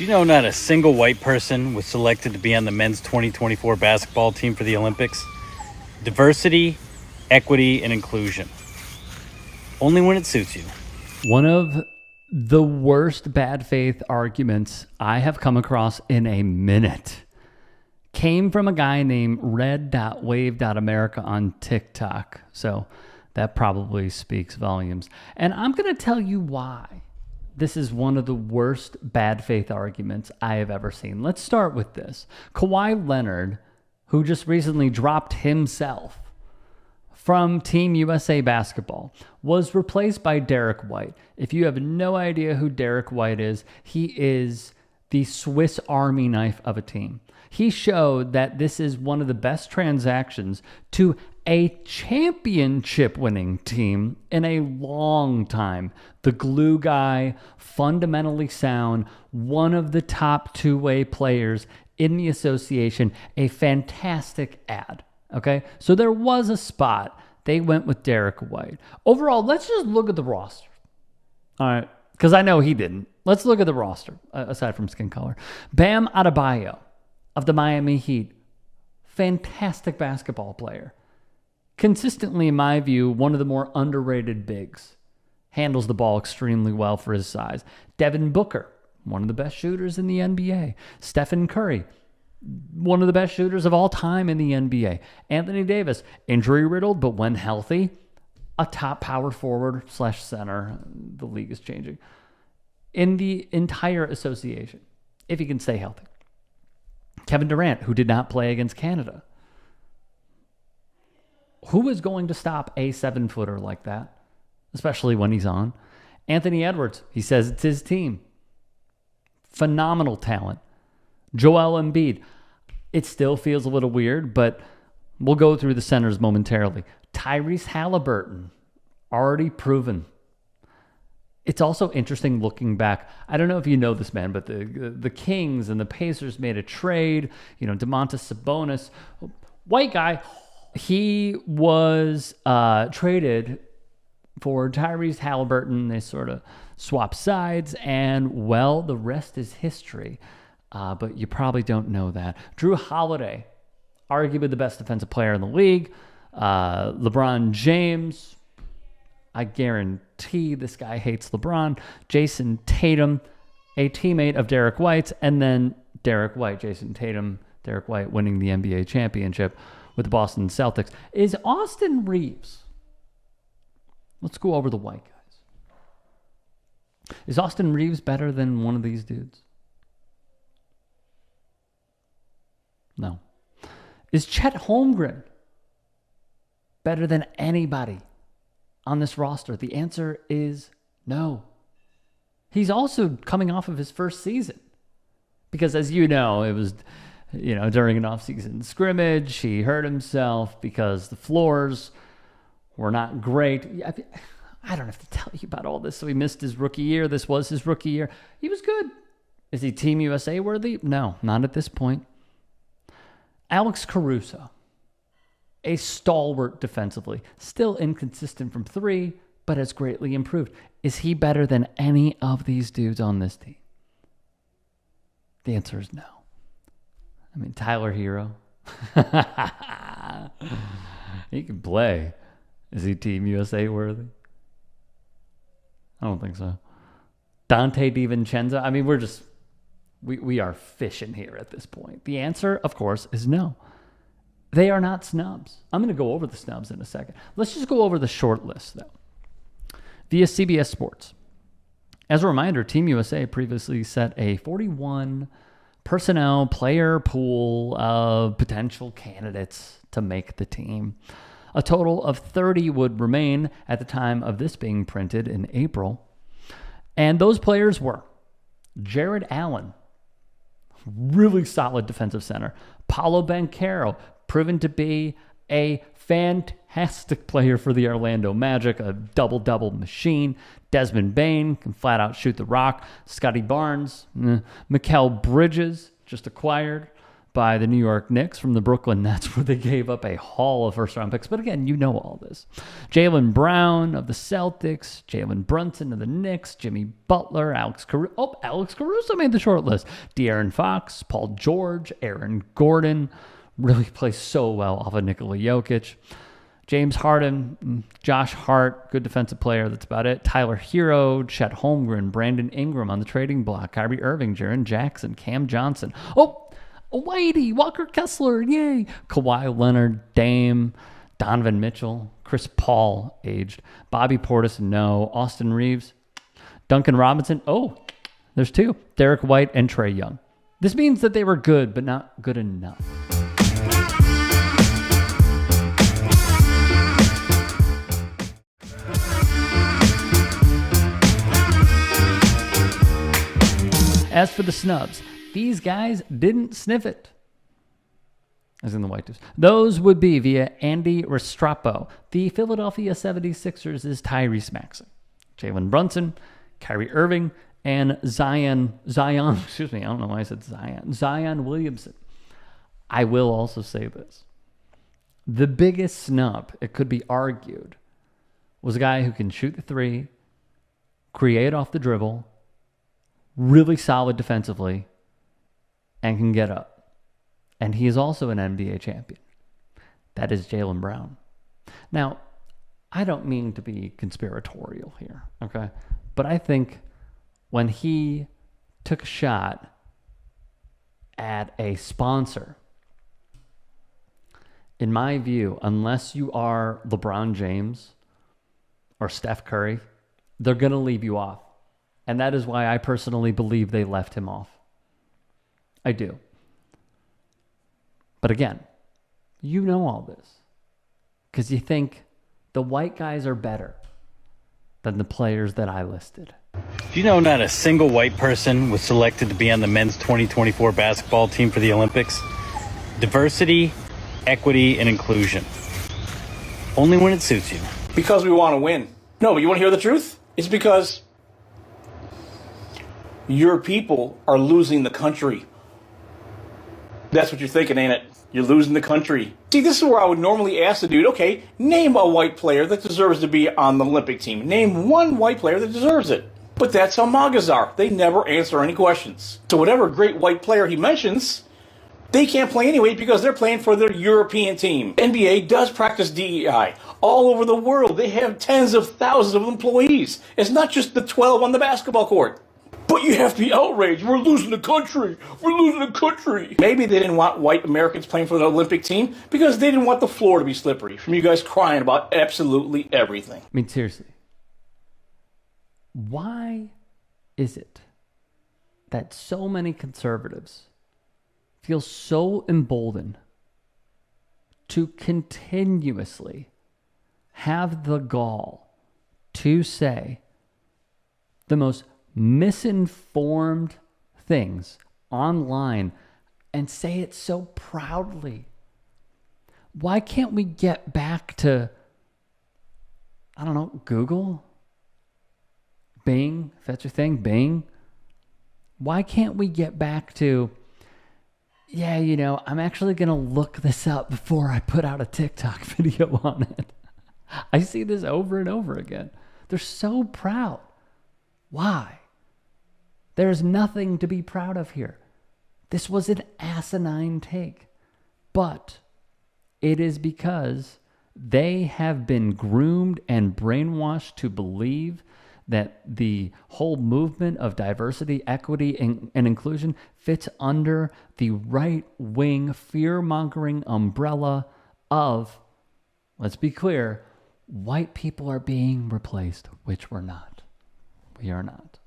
You know, not a single white person was selected to be on the men's 2024 basketball team for the Olympics. Diversity, equity, and inclusion. Only when it suits you. One of the worst bad faith arguments I have come across in a minute came from a guy named red.wave.america on TikTok. So that probably speaks volumes. And I'm going to tell you why this is one of the worst bad faith arguments I have ever seen. Let's start with this. Kawhi Leonard, who just recently dropped himself from Team USA basketball, was replaced by Derek White. If you have no idea who Derek White is, he is the Swiss Army knife of a team. He showed that this is one of the best transactions to a championship-winning team in a long time. The glue guy, fundamentally sound, one of the top two-way players in the association, a fantastic ad. Okay, so there was a spot. They went with Derek White. Overall, let's just look at the roster. All right, because I know he didn't. Let's look at the roster, aside from skin color. Bam Adebayo of the Miami Heat, fantastic basketball player. Consistently, in my view, one of the more underrated bigs. Handles the ball extremely well for his size. Devin Booker, one of the best shooters in the NBA. Stephen Curry, one of the best shooters of all time in the NBA. Anthony Davis, injury-riddled, but when healthy, a top power forward / center. The league is changing. In the entire association, if he can stay healthy. Kevin Durant, who did not play against Canada. Who is going to stop a 7-footer like that, especially when he's on? Anthony Edwards, he says it's his team. Phenomenal talent. Joel Embiid, it still feels a little weird, but we'll go through the centers momentarily. Tyrese Halliburton, already proven. It's also interesting looking back. I don't know if you know this, man, but the Kings and the Pacers made a trade. You know, Domantas Sabonis, white guy. He was traded for Tyrese Halliburton. They sort of swapped sides, and, well, the rest is history. But you probably don't know that. Drew Holiday, arguably the best defensive player in the league. LeBron James, I guarantee this guy hates LeBron. Jason Tatum, a teammate of Derek White's, and then Derek White, Jason Tatum, Derek White winning the NBA championship with the Boston Celtics. Is Austin Reeves, let's go over the white guys. Is Austin Reeves better than one of these dudes? No. Is Chet Holmgren better than anybody on this roster? The answer is no. He's also coming off of his first season. Because as you know, it was, during an off-season scrimmage, he hurt himself because the floors were not great. I don't have to tell you about all this. So he missed his rookie year. This was his rookie year. He was good. Is he Team USA worthy? No, not at this point. Alex Caruso, a stalwart defensively, still inconsistent from three, but has greatly improved. Is he better than any of these dudes on this team? The answer is no. I mean, Tyler Hero, he can play. Is he Team USA worthy? I don't think so. Dante DiVincenzo, I mean, we are fishing here at this point. The answer, of course, is no. They are not snubs. I'm going to go over the snubs in a second. Let's just go over the short list, though. Via CBS Sports. As a reminder, Team USA previously set a 41 personnel player pool of potential candidates to make the team. A total of 30 would remain at the time of this being printed in April. And those players were Jared Allen, really solid defensive center. Paolo Banchero, proven to be a fantastic player for the Orlando Magic, a double-double machine. Desmond Bane can flat out shoot the rock. Scotty Barnes, Mikal Bridges, just acquired by the New York Knicks from the Brooklyn Nets, where they gave up a haul of first-round picks. But again, you know all this. Jaylen Brown of the Celtics, Jalen Brunson of the Knicks, Jimmy Butler, Alex Caruso made the short list. De'Aaron Fox, Paul George, Aaron Gordon, really plays so well off of Nikola Jokic. James Harden, Josh Hart, good defensive player. That's about it. Tyler Hero, Chet Holmgren, Brandon Ingram on the trading block, Kyrie Irving, Jaren Jackson, Cam Johnson. Oh, Whitey, Walker Kessler, yay. Kawhi Leonard, Dame, Donovan Mitchell, Chris Paul, aged. Bobby Portis, no. Austin Reeves, Duncan Robinson. Oh, there's two. Derek White and Trae Young. This means that they were good, but not good enough. As for the snubs, these guys didn't sniff it. As in the white dudes. Those would be via Andy Restrepo. The Philadelphia 76ers' Tyrese Maxey, Jalen Brunson, Kyrie Irving, and Zion, excuse me, I don't know why I said Zion Williamson. I will also say this. The biggest snub, it could be argued, was a guy who can shoot the three, create off the dribble, really solid defensively, and can get up. And he is also an NBA champion. That is Jaylen Brown. Now, I don't mean to be conspiratorial here, okay? But I think when he took a shot at a sponsor, in my view, unless you are LeBron James or Steph Curry, they're going to leave you off. And that is why I personally believe they left him off. I do. But again, you know all this because you think the white guys are better than the players that I listed. Do you know not a single white person was selected to be on the men's 2024 basketball team for the Olympics? Diversity, equity, and inclusion. Only when it suits you. Because we want to win. No, but you want to hear the truth? It's because your people are losing the country. That's what you're thinking, ain't it? You're losing the country. See, this is where I would normally ask the dude, okay, name a white player that deserves to be on the Olympic team. Name one white player that deserves it. But that's how MAGAs are. They never answer any questions. So whatever great white player he mentions, they can't play anyway because they're playing for their European team. NBA does practice DEI. All over the world, they have tens of thousands of employees. It's not just the 12 on the basketball court. But you have to be outraged. We're losing the country. We're losing the country. Maybe they didn't want white Americans playing for the Olympic team because they didn't want the floor to be slippery from you guys crying about absolutely everything. I mean, seriously. Why is it that so many conservatives feel so emboldened to continuously have the gall to say the most misinformed things online and say it so proudly? Why can't we get back to, I don't know, Google? Bing? If that's your thing, Bing? Why can't we get back to, yeah, you know, I'm actually going to look this up before I put out a TikTok video on it? I see this over and over again. They're so proud. Why? There's nothing to be proud of here. This was an asinine take. But it is because they have been groomed and brainwashed to believe that the whole movement of diversity, equity, and inclusion fits under the right-wing, fear-mongering umbrella of, let's be clear, white people are being replaced, which we're not. We are not.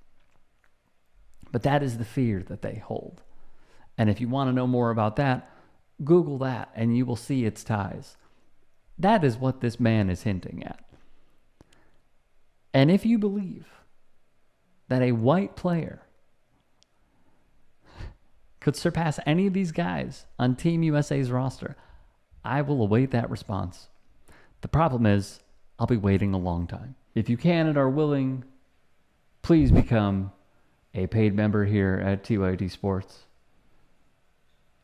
But that is the fear that they hold. And if you want to know more about that, Google that and you will see its ties. That is what this man is hinting at. And if you believe that a white player could surpass any of these guys on Team USA's roster, I will await that response. The problem is, I'll be waiting a long time. If you can and are willing, please become a paid member here at TYT Sports.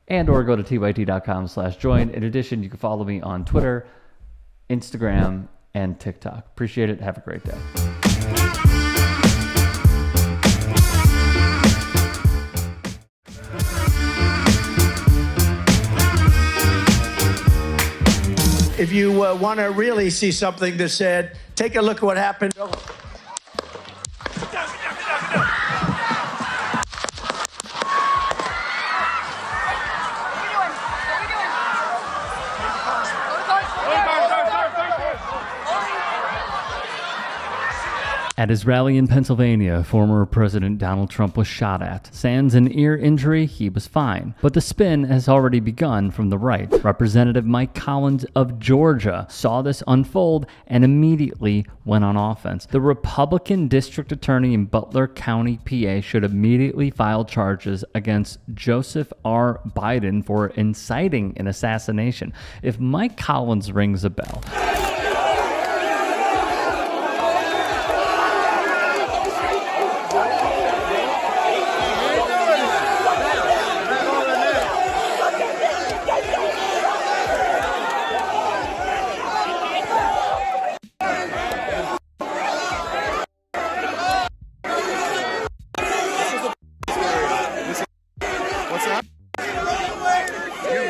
and or go to tyt.com/join. In addition, you can follow me on Twitter, Instagram, and TikTok. Appreciate it. Have a great day. If you want to really see something that's said, take a look at what happened. At his rally in Pennsylvania, former President Donald Trump was shot at. Sans an ear injury, he was fine. But the spin has already begun from the right. Representative Mike Collins of Georgia saw this unfold and immediately went on offense. The Republican district attorney in Butler County, PA, should immediately file charges against Joseph R. Biden for inciting an assassination. If Mike Collins rings a bell.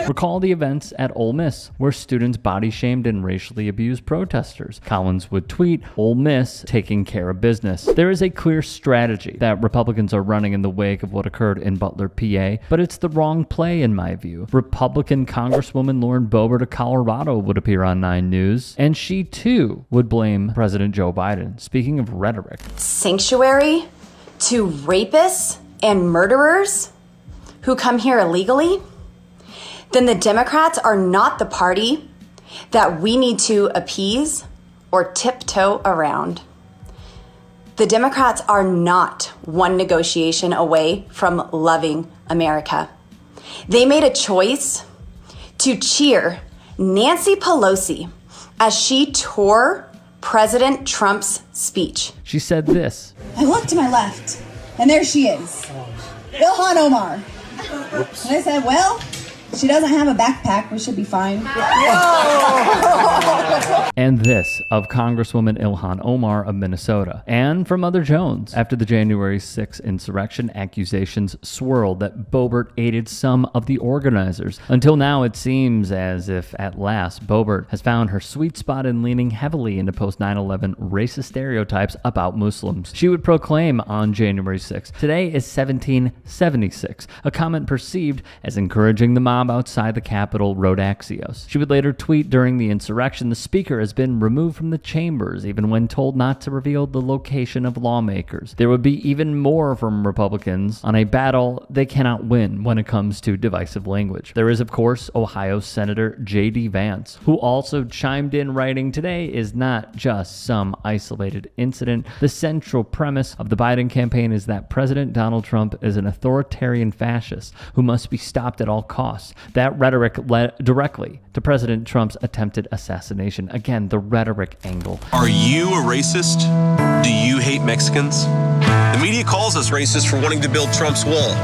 Recall the events at Ole Miss, where students body shamed and racially abused protesters. Collins would tweet, "Ole Miss taking care of business." There is a clear strategy that Republicans are running in the wake of what occurred in Butler, PA, but it's the wrong play in my view. Republican Congresswoman Lauren Boebert of Colorado would appear on 9 News, and she too would blame President Joe Biden. Speaking of rhetoric. Sanctuary to rapists and murderers who come here illegally? Then the Democrats are not the party that we need to appease or tiptoe around. The Democrats are not one negotiation away from loving America. They made a choice to cheer Nancy Pelosi as she tore President Trump's speech. She said this. I looked to my left, and there she is, Ilhan Omar. Whoops. And I said, well, she doesn't have a backpack. We should be fine. And this of Congresswoman Ilhan Omar of Minnesota. And from Mother Jones. After the January 6th insurrection, accusations swirled that Boebert aided some of the organizers. Until now, it seems as if, at last, Boebert has found her sweet spot in leaning heavily into post-9/11 racist stereotypes about Muslims. She would proclaim on January 6th, "Today is 1776," a comment perceived as encouraging the mob outside the Capitol, wrote Axios. She would later tweet, "During the insurrection, the speaker has been removed from the chambers, even when told not to reveal the location of lawmakers." There would be even more from Republicans on a battle they cannot win when it comes to divisive language. There is, of course, Ohio Senator J.D. Vance, who also chimed in, writing, "Today is not just some isolated incident. The central premise of the Biden campaign is that President Donald Trump is an authoritarian fascist who must be stopped at all costs." That rhetoric led directly to President Trump's attempted assassination. Again, the rhetoric angle. Are you a racist? Do you hate Mexicans? The media calls us racist for wanting to build Trump's wall.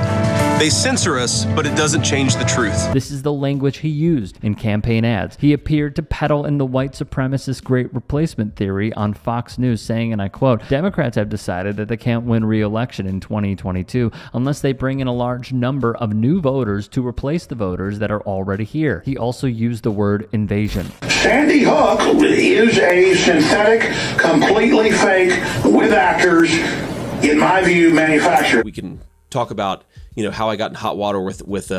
They censor us, but it doesn't change the truth. This is the language he used in campaign ads. He appeared to peddle in the white supremacist great replacement theory on Fox News, saying, and I quote, "Democrats have decided that they can't win re-election in 2022 unless they bring in a large number of new voters to replace the voters that are already here." He also used the word invasion. Sandy Hook is a synthetic, completely fake, with actors, in my view, manufactured. We can talk about, how I got in hot water with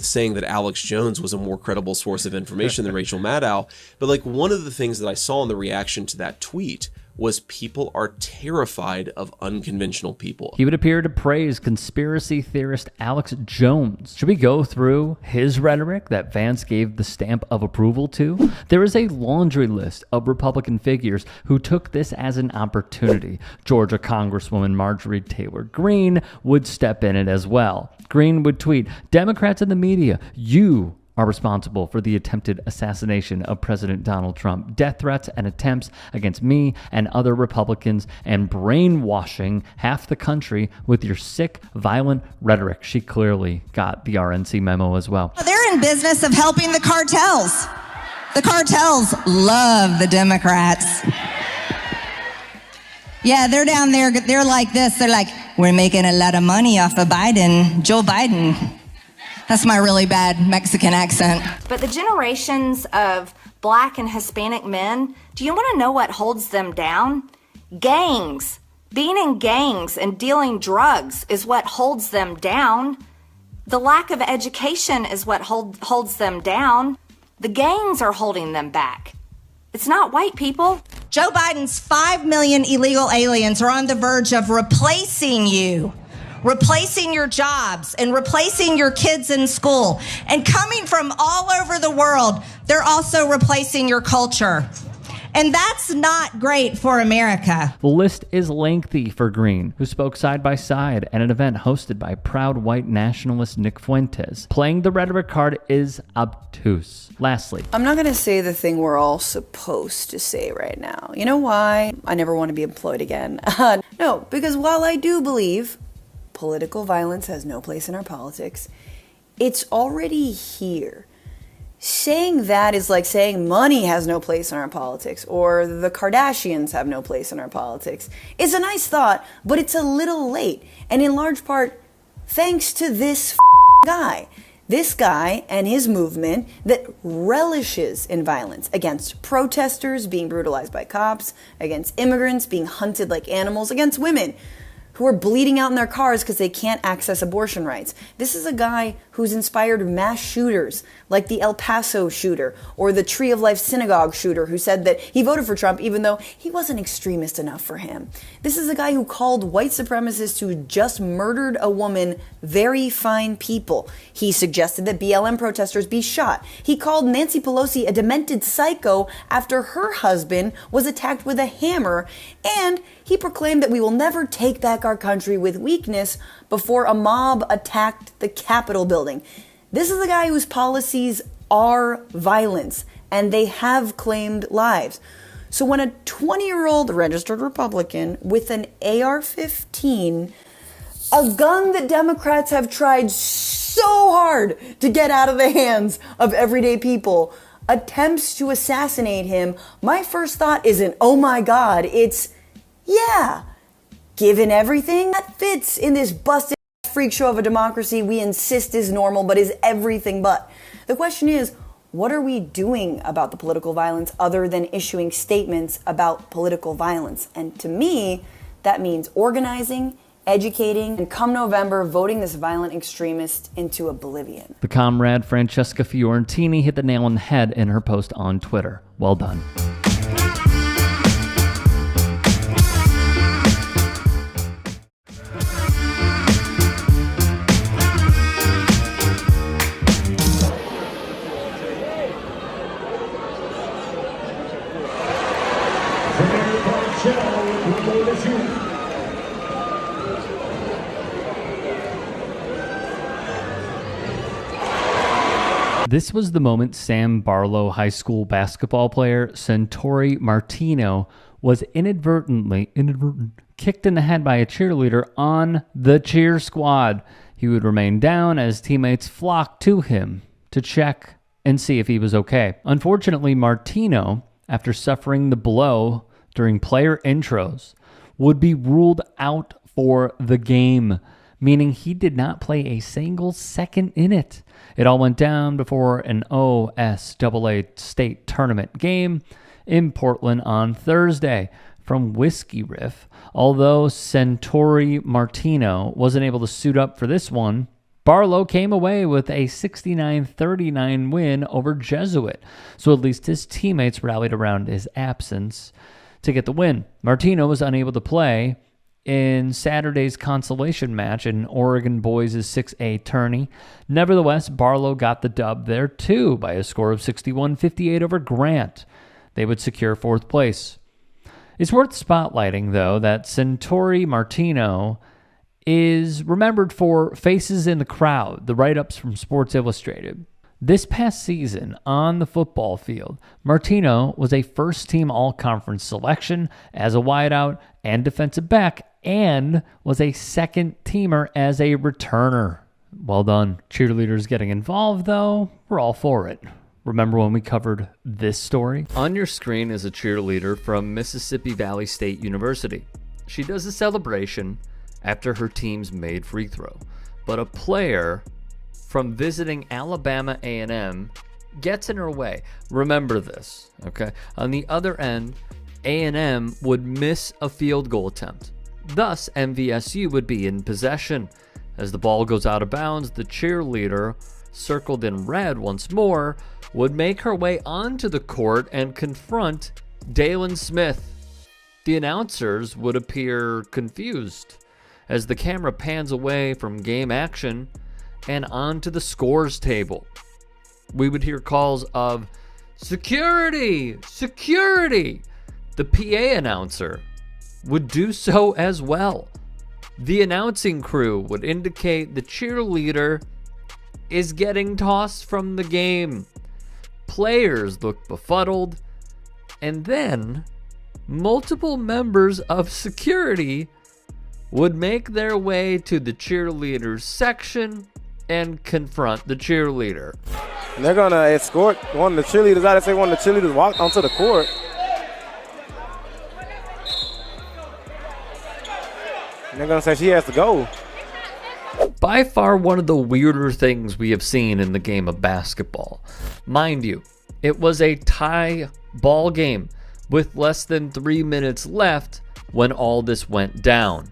saying that Alex Jones was a more credible source of information than Rachel Maddow. But like, one of the things that I saw in the reaction to that tweet was people are terrified of unconventional people. He would appear to praise conspiracy theorist Alex Jones. Should we go through his rhetoric that Vance gave the stamp of approval to? There is a laundry list of Republican figures who took this as an opportunity. Georgia Congresswoman Marjorie Taylor Greene would step in it as well. Greene would tweet, "Democrats and the media, you are responsible for the attempted assassination of President Donald Trump, death threats and attempts against me and other Republicans, and brainwashing half the country with your sick, violent rhetoric. She clearly got the RNC memo as well. They're in business of helping the cartels. The cartels love the Democrats. Yeah, they're down there. They're like this. They're like, we're making a lot of money off of Biden, Joe Biden. That's my really bad Mexican accent. But the generations of Black and Hispanic men, do you want to know what holds them down? Gangs. Being in gangs and dealing drugs is what holds them down. The lack of education is what holds them down. The gangs are holding them back. It's not white people. Joe Biden's 5 million illegal aliens are on the verge of replacing you. Replacing your jobs and replacing your kids in school. And coming from all over the world, they're also replacing your culture. And that's not great for America. The list is lengthy for Green, who spoke side by side at an event hosted by proud white nationalist Nick Fuentes. Playing the rhetoric card is obtuse. Lastly, I'm not going to say the thing we're all supposed to say right now. You know why? I never want to be employed again. No, because while I do believe political violence has no place in our politics, it's already here. Saying that is like saying money has no place in our politics or the Kardashians have no place in our politics. It's a nice thought, but it's a little late. And in large part, thanks to this guy. This guy and his movement that relishes in violence against protesters being brutalized by cops, against immigrants being hunted like animals, against women who are bleeding out in their cars because they can't access abortion rights. This is a guy who's inspired mass shooters like the El Paso shooter or the Tree of Life synagogue shooter who said that he voted for Trump even though he wasn't extremist enough for him. This is a guy who called white supremacists who just murdered a woman very fine people. He suggested that BLM protesters be shot. He called Nancy Pelosi a demented psycho after her husband was attacked with a hammer, and he proclaimed that we will never take back our country with weakness before a mob attacked the Capitol building. This is a guy whose policies are violence, and they have claimed lives. So when a 20-year-old registered Republican with an AR-15, a gun that Democrats have tried so hard to get out of the hands of everyday people, attempts to assassinate him, my first thought isn't, oh my God, it's, yeah, given everything that fits in this busted freak show of a democracy we insist is normal but is everything but. The question is, what are we doing about the political violence other than issuing statements about political violence? And to me, that means organizing, educating, and come November, voting this violent extremist into oblivion. the comrade Francesca Fiorentini hit the nail on the head in her post on Twitter. Well done. This was the moment Sam Barlow high school basketball player Santori Martino was inadvertently kicked in the head by a cheerleader on the cheer squad. He would remain down as teammates flocked to him to check and see if he was okay. Unfortunately, Martino, after suffering the blow during player intros, would be ruled out for the game, meaning he did not play a single second in it. It all went down before an OSAA state tournament game in Portland on Thursday. From Whiskey Riff, although Santori Martino wasn't able to suit up for this one, Barlow came away with a 69-39 win over Jesuit, so at least his teammates rallied around his absence to get the win. Martino was unable to play in Saturday's consolation match in Oregon boys' 6A tourney. Nevertheless, Barlow got the dub there too by a score of 61-58 over Grant. They would secure fourth place. It's worth spotlighting, though, that Santori Martino is remembered for Faces in the Crowd, the write-ups from Sports Illustrated. This past season on the football field, Martino was a first-team all-conference selection as a wideout and defensive back, and was a second-teamer as a returner. Well done. Cheerleaders getting involved, though, we're all for it. Remember when we covered this story? On your screen is a cheerleader from Mississippi Valley State University. She does a celebration after her team's made free throw, but a player from visiting Alabama A&M gets in her way. Remember this, okay? On the other end, A&M would miss a field goal attempt. Thus, MVSU would be in possession. As the ball goes out of bounds, the cheerleader, circled in red once more, would make her way onto the court and confront Dalen Smith. The announcers would appear confused as the camera pans away from game action and onto the scores table. We would hear calls of "Security! Security!" The PA announcer would do so as well. The announcing crew would indicate the cheerleader is getting tossed from the game. Players look befuddled, and then multiple members of security would make their way to the cheerleaders section and confront the cheerleader. And they're gonna escort one of the cheerleaders out. They say one of the cheerleaders walked onto the court. And they're gonna say she has to go. By far one of the weirder things we have seen in the game of basketball. Mind you, it was a tie ball game with less than 3 minutes left when all this went down.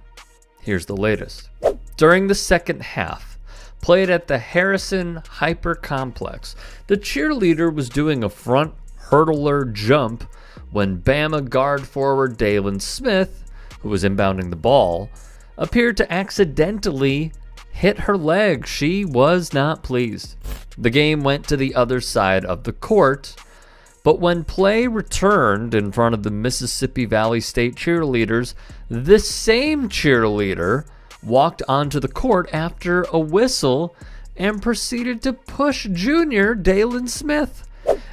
Here's the latest. During the second half, played at the Harrison Hyper Complex, the cheerleader was doing a front hurdler jump when Bama guard forward Dalen Smith, who was inbounding the ball, appeared to accidentally hit her leg. She was not pleased. The game went to the other side of the court, but when play returned in front of the Mississippi Valley State cheerleaders, this same cheerleader walked onto the court after a whistle and proceeded to push junior Dalen Smith.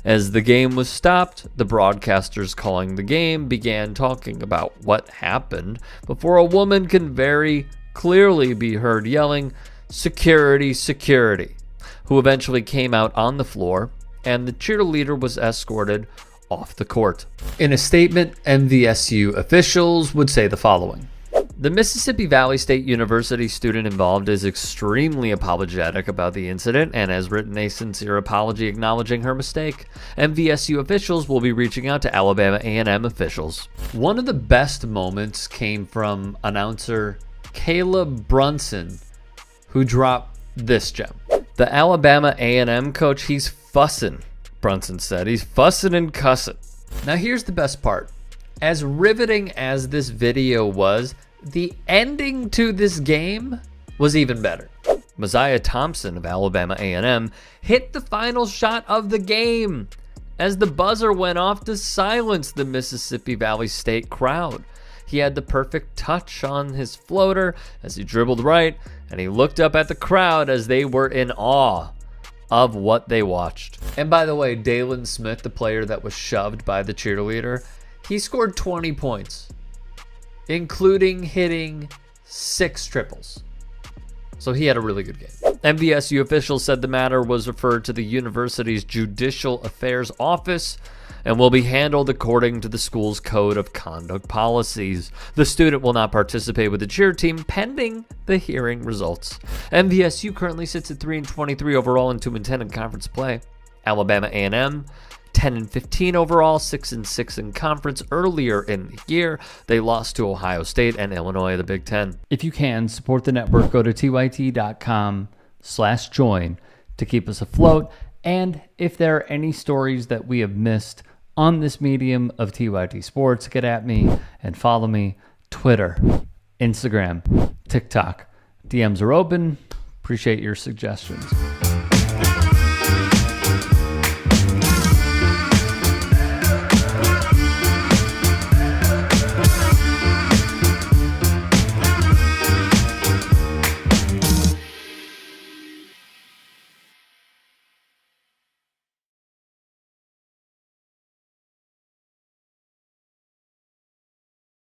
As the game was stopped, the broadcasters calling the game began talking about what happened before a woman can very clearly be heard yelling, "Security, security," who eventually came out on the floor, and the cheerleader was escorted off the court. In a statement, MVSU officials would say the following. The Mississippi Valley State University student involved is extremely apologetic about the incident and has written a sincere apology acknowledging her mistake. MVSU officials will be reaching out to Alabama A&M officials. One of the best moments came from announcer Caleb Brunson, who dropped this gem. The Alabama A&M coach, he's fussin', Brunson said. He's fussin' and cussin'. Now here's the best part. As riveting as this video was, the ending to this game was even better. Messiah Thompson of Alabama A&M hit the final shot of the game as the buzzer went off to silence the Mississippi Valley State crowd. He had the perfect touch on his floater as he dribbled right, and he looked up at the crowd as they were in awe of what they watched. And by the way, Dalen Smith, the player that was shoved by the cheerleader, he scored 20 points, including hitting 6 triples. So he had a really good game. MVSU officials said the matter was referred to the university's Judicial Affairs Office and will be handled according to the school's code of conduct policies. The student will not participate with the cheer team pending the hearing results. MVSU currently sits at 3-23 overall and 2-10 in conference play. Alabama A&M 10-15 overall, 6-6 in conference. Earlier in the year, they lost to Ohio State and Illinois, the Big Ten. If you can support the network, go to tyt.com/join to keep us afloat. And if there are any stories that we have missed on this medium of TYT Sports, get at me and follow me. Twitter, Instagram, TikTok. DMs are open. Appreciate your suggestions.